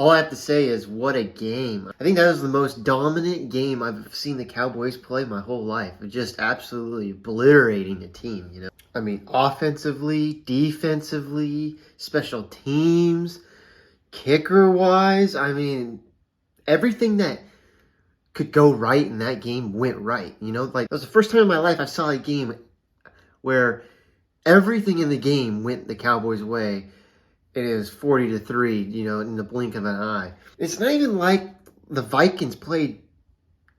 all I have to say is what a game. I think that was the most dominant game I've seen the Cowboys play my whole life. Just absolutely obliterating a team, you know. I mean, offensively, defensively, special teams, kicker-wise. I mean, everything that could go right in that game went right. You know, like, that was the first time in my life I saw a game where everything in the game went the Cowboys' way. It is 40-3, you know, in the blink of an eye. It's not even like the Vikings played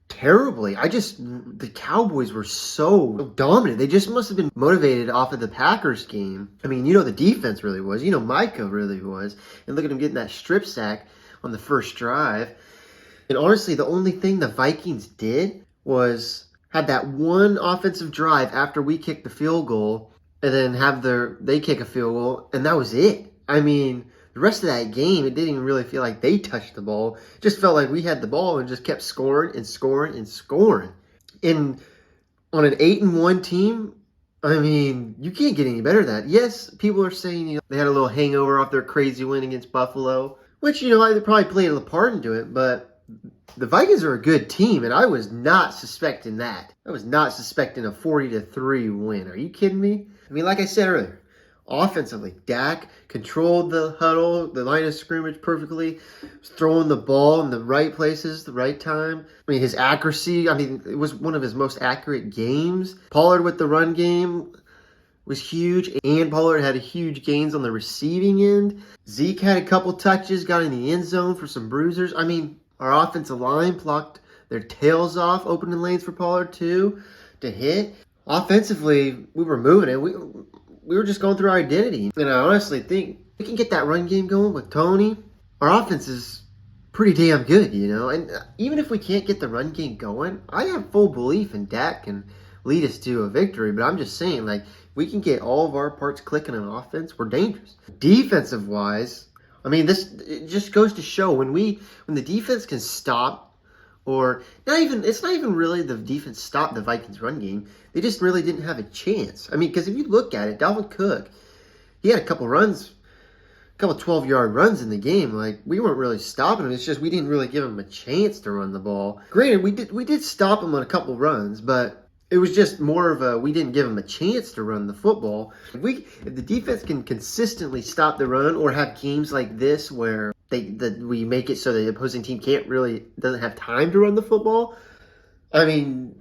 terribly. The Cowboys were so dominant. They just must have been motivated off of the Packers game. I mean, you know, the defense really was. You know, Micah really was. And look at him getting that strip sack on the first drive. And honestly, the only thing the Vikings did was had that one offensive drive after we kicked the field goal and then they kick a field goal, and that was it. I mean, the rest of that game, it didn't even really feel like they touched the ball. It just felt like we had the ball and just kept scoring and scoring and scoring. And on an 8-1 team, I mean, you can't get any better than that. Yes, people are saying, you know, they had a little hangover off their crazy win against Buffalo, which, you know, they probably played a part into it, but the Vikings are a good team, and I was not suspecting that. I was not suspecting a 40-3 win. Are you kidding me? I mean, like I said earlier, offensively, Dak controlled the huddle, the line of scrimmage perfectly, throwing the ball in the right places, the right time. I mean, his accuracy, it was one of his most accurate games. Pollard with the run game was huge, and Pollard had huge gains on the receiving end. Zeke had a couple touches, got in the end zone for some bruisers. I mean, our offensive line plucked their tails off, opening lanes for Pollard too to hit. Offensively, we were moving it. We were just going through our identity. And I honestly think we can get that run game going with Tony. Our offense is pretty damn good, you know. And even if we can't get the run game going, I have full belief in Dak can lead us to a victory. But I'm just saying, like, we can get all of our parts clicking on offense, we're dangerous. Defensive-wise, I mean, it just goes to show when the defense can stop, or it's not even really the defense stopped the Vikings run game. They just really didn't have a chance. I mean, because if you look at it, Dalvin Cook, he had a couple 12-yard runs in the game. Like, we weren't really stopping him. It's just we didn't really give him a chance to run the ball. Granted, we did stop him on a couple runs, but it was just more of we didn't give him a chance to run the football. If the defense can consistently stop the run, or have games like this where we make it so the opposing team doesn't have time to run the football, I mean,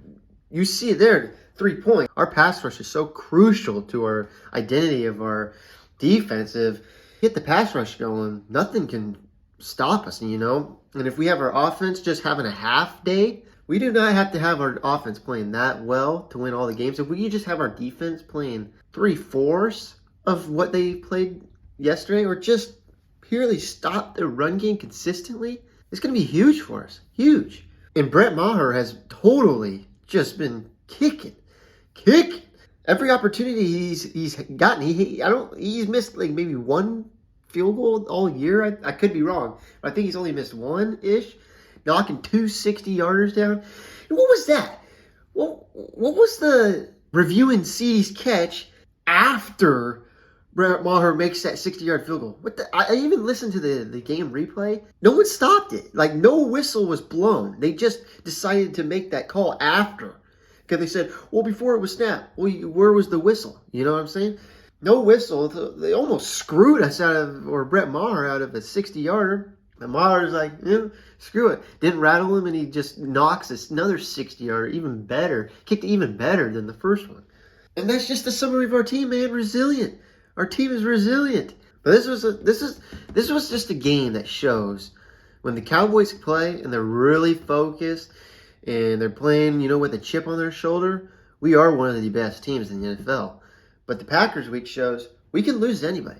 you see it there, 3 points. Our pass rush is so crucial to our identity of our defense. If we get the pass rush going, nothing can stop us, you know? And if we have our offense just having a half day, we do not have to have our offense playing that well to win all the games. If we just have our defense playing 3/4 of what they played yesterday, or just purely stop their run game consistently, it's going to be huge for us. Huge. And Brett Maher has totally just been kicking. Every opportunity he's gotten, he's missed like maybe one field goal all year. I could be wrong, but I think he's only missed one-ish, knocking 2 60-yarders down. And what was that? What was the reviewing CeeDee's catch after Brett Maher makes that 60-yard field goal? I even listened to the game replay. No one stopped it. Like, no whistle was blown. They just decided to make that call after. Because they said, well, before it was snapped, where was the whistle? You know what I'm saying? No whistle. They almost screwed us or Brett Maher out of a 60-yarder. And Maher's like, screw it. Didn't rattle him, and he just knocks another 60-yarder, even better. Kicked even better than the first one. And that's just the summary of our team, man. Resilient. Our team is resilient. But this was just a game that shows when the Cowboys play and they're really focused and they're playing, you know, with a chip on their shoulder, we are one of the best teams in the NFL. But the Packers week shows we can lose to anybody.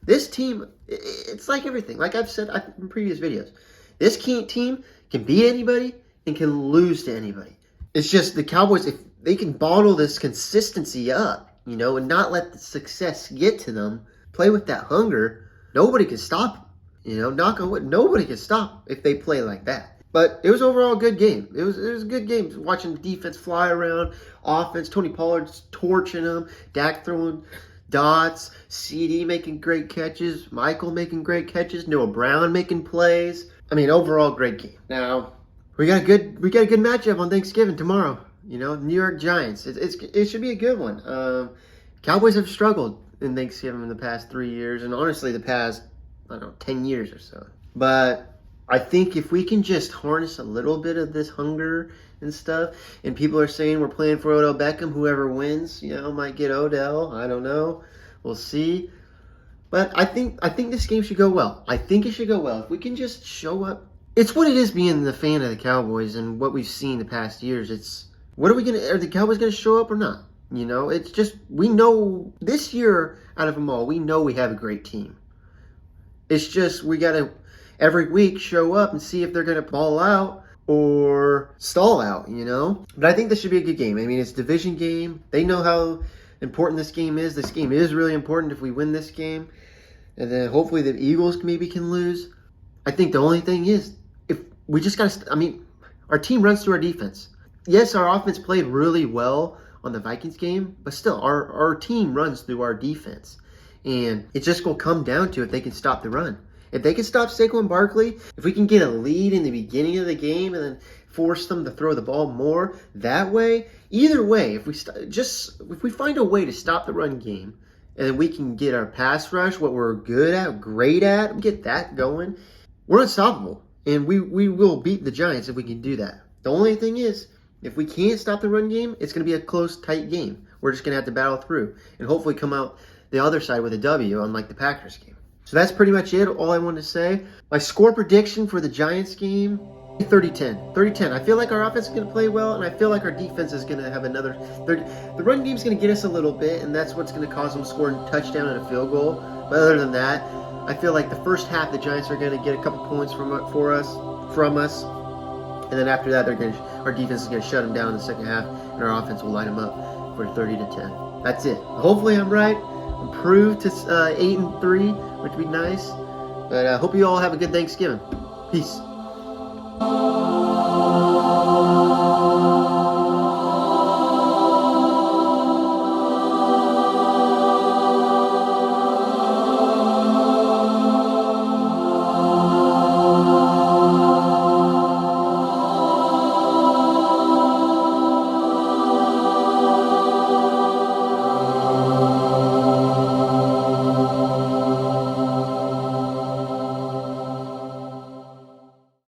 This team, it's like everything. Like I've said in previous videos, this team can beat anybody and can lose to anybody. It's just the Cowboys, if they can bottle this consistency up, you know, and not let the success get to them, play with that hunger, nobody can stop them. You know, knock on wood, nobody can stop if they play like that. But it was overall a good game. It was a good game. Watching the defense fly around, offense, Tony Pollard's torching them, Dak throwing Dots, CD making great catches, Michael making great catches, Noah Brown making plays. I mean, overall, great game. Now, we got a good matchup on Thanksgiving tomorrow. You know, New York Giants. It should be a good one. Cowboys have struggled in Thanksgiving in the past 3 years, and honestly, the past, I don't know, 10 years or so. But I think if we can just harness a little bit of this hunger and stuff, and people are saying we're playing for Odell Beckham, whoever wins, you know, might get Odell. I don't know. We'll see. But I think this game should go well. I think it should go well. If we can just show up. It's what it is being the fan of the Cowboys and what we've seen the past years. Are the Cowboys going to show up or not? You know, it's just, we know this year out of them all, we know we have a great team. It's just, we got to every week show up and see if they're going to ball out or stall out, you know? But I think this should be a good game. I mean, it's a division game. They know how important this game is. This game is really important if we win this game. And then hopefully the Eagles maybe can lose. I think the only thing is, if we just got to, I mean, our team runs through our defense. Yes, our offense played really well on the Vikings game, but still, our team runs through our defense. And it's just going to come down to if they can stop the run. If they can stop Saquon Barkley, if we can get a lead in the beginning of the game and then force them to throw the ball more that way, either way, if we find a way to stop the run game and then we can get our pass rush, what we're good at, great at, get that going, we're unstoppable. And we will beat the Giants if we can do that. The only thing is, if we can't stop the run game, it's going to be a close, tight game. We're just going to have to battle through and hopefully come out the other side with a W, unlike the Packers game. So that's pretty much it, all I wanted to say. My score prediction for the Giants game, 30-10. 30-10. I feel like our offense is going to play well, and I feel like our defense is going to have another 30. The run game is going to get us a little bit, and that's what's going to cause them to score a touchdown and a field goal. But other than that, I feel like the first half, the Giants are going to get a couple points from us. And then after that, our defense is going to shut them down in the second half, and our offense will light them up for 30-10. That's it. Hopefully I'm right. Improve to 8-3, which would be nice. But I hope you all have a good Thanksgiving. Peace.